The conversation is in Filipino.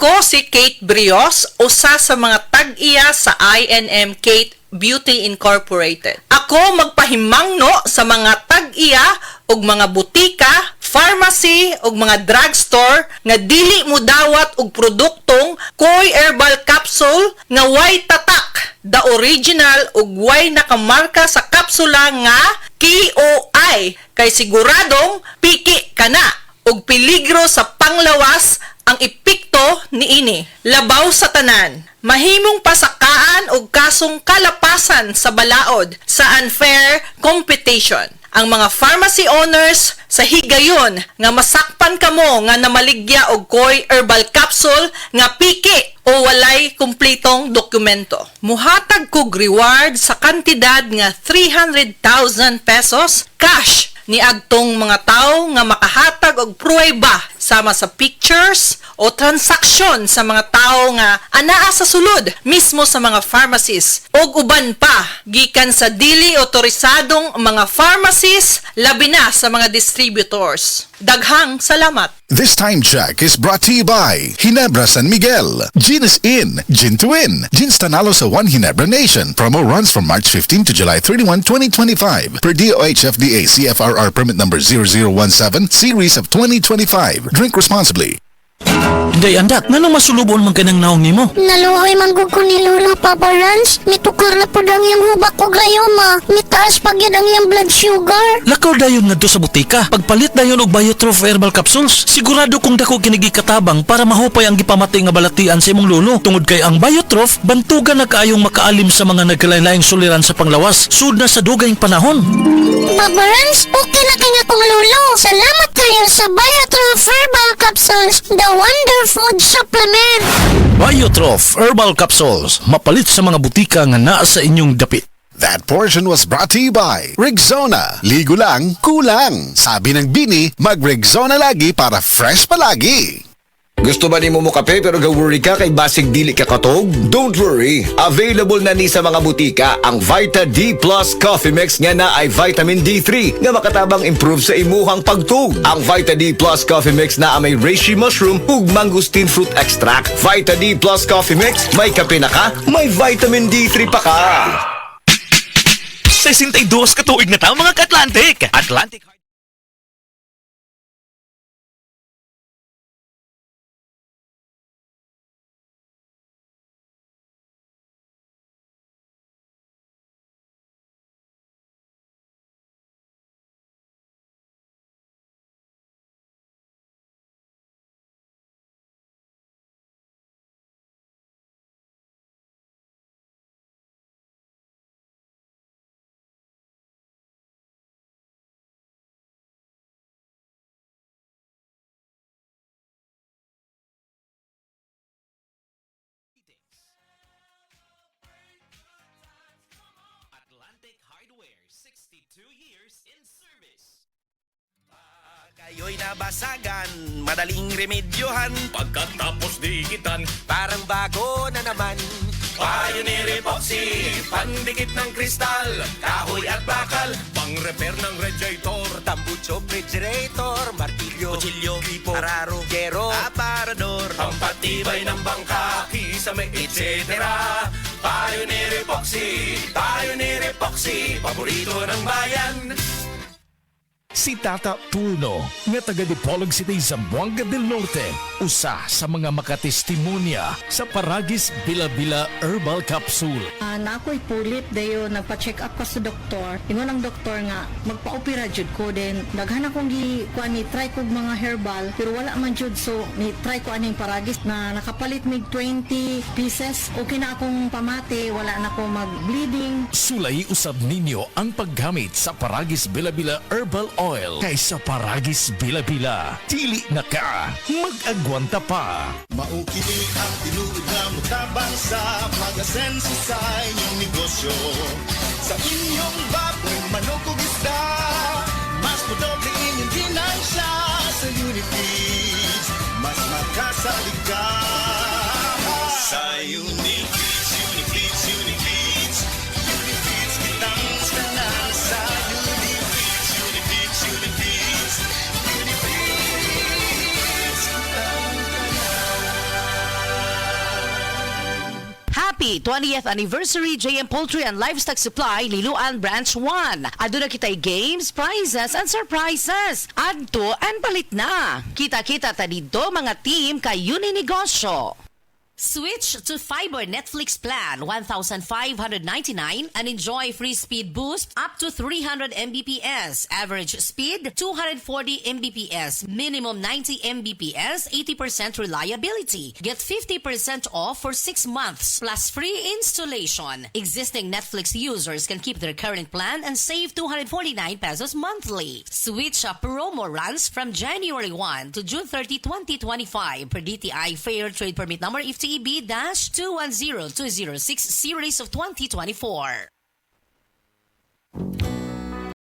Ako si Kate Brios, usa sa mga tag-iya sa I&M Kate Beauty Incorporated. Ako magpahimangno sa mga tag-iya ug mga butika, pharmacy ug mga drugstore nga dili mo dawat og produktong Koy Herbal Capsule nga way tatak, the original ug way nakamarka sa kapsula nga KOI kay siguradong piki kana ug peligro sa panglawas ang epekto niini. Labaw sa tanan, mahimong pasakaan og kasong kalapasan sa balaod sa unfair competition. Ang mga pharmacy owners sa higayon nga masakpan kamo nga namaligya og Koy Herbal Capsule nga piki o walay kumpletong dokumento. Muhatag kog reward sa kantidad nga 300,000 pesos cash ni agtong mga tao nga makahatag og pruweba sama sa pictures o transaksyon sa mga tao nga anaa sa sulod mismo sa mga pharmacies og uban pa gikan sa dili otorisadong mga pharmacies labi na sa mga distributors. Daghang salamat. This time check is brought to you by Ginebra San Miguel. Gin is in, Gin to win. Gin's Tanalo sa One Ginebra Nation. Promo runs from March 15 to July 31, 2025. Per DOH FDA CFRR permit number 0017 series of 2025. Drink responsibly. Day andak, nanong masulubon man kanang naong nimo? Naluhoy manggug ko ni Lola Papa Rans. Mitukar na po ang iyang hubak ko gayoma. Mitaas pag yan ang iyang blood sugar. Lakaw dayon ngadto sa butika. Pagpalit dayon og Biotrof Herbal Capsules, sigurado kung dako kinigi katabang para mahupay ang gipamatay nga balatian sa imong lolo. Tungod kay ang Biotrof bantugan na kaayong makaalim sa mga nagkalain-laing suliran sa panglawas sud na sa dugayng panahon. Papa Rans, okay na kanya kong lolo. Salamat kayo sa Biotrof Herbal Capsules, the Wonder Food Supplement. Biotrof Herbal Capsules, mapalit sa mga butika nga naa sa inyong dapit. That portion was brought to you by Rexona. Ligo lang, kulang. Sabi ng Bini, mag-Rexona lagi para fresh palagi. Gusto ba ni mo kape pero ga-worry ka kay basig dili ka katog? Don't worry! Available na ni sa mga butika ang Vita D Plus Coffee Mix nga na ay vitamin D3 nga makatabang improve sa imuhang pagtug. Ang Vita D Plus Coffee Mix na may reishi mushroom ug mangosteen fruit extract. Vita D Plus Coffee Mix, may kape na ka, may vitamin D3 pa ka. 62 katuig na taong mga ka-Atlantic. Atlantic Hardware, 62 years in service. Kayo'y nabasagan, madaling remedyohan. Pagkatapos dikitan, Parang bago na naman. Pioneer Epoxy, pandikit ng kristal, kahoy at bakal, pang-repair ng radiator, Tambucho, refrigerator, martilyo, kutsilyo, gripo, araro, gero, aparador, pampatibay ng bangka, kisame, etc. Pioneer Epoxy, paborito ng bayan. Si Tata Pulno, nga taga Dipolog City, Zamboanga del Norte, usa sa mga makatestimonya sa Paragis Bila-Bila Herbal Capsule. Na ako'y pulit dayo nagpa-check up ko sa doktor. Ingon ang doktor nga magpa-opera jud ko din. Daghan akong kuan ni try kog mga herbal pero wala man jud, so ni try ko aning Paragis na nakapalit mig 20 pieces. Okay na akong pamati, wala na ko mag-bleeding. Sulay usab ninyo ang paggamit sa Paragis Bila-Bila Herbal Oil kaysa Paragis Bila-Bila. Dili na ka, mag-agwanta pa. Maukili ang tinuod na mutabang sa pag-asenso sa inyong negosyo. Sa inyong baboy, manok o isda, mas pudoble inyong ginansya. Sa Unifeeds, mas makasalig ka. Sa Unifeeds, Unifeeds, Unifeeds, Unifeeds, kitang tanan sa Unifeeds, Unifeeds, Unifeeds, Unifeeds, kitang tanan. Happy 20th Anniversary JM Poultry and Livestock Supply Liloan Branch 1. Aduna kitay games, prizes, and surprises. Adto and palit na. Kita-kita ta dito mga team kay Uninegosyo. Switch to Fiber Netflix plan 1,599 and enjoy free speed boost up to 300 Mbps. Average speed 240 Mbps. Minimum 90 Mbps. 80% reliability. Get 50% off for 6 months plus free installation. Existing Netflix users can keep their current plan and save 249 pesos monthly. Switch up promo runs from January 1 to June 30, 2025 per DTI Fair Trade Permit number FTEB-210206 series of 2024.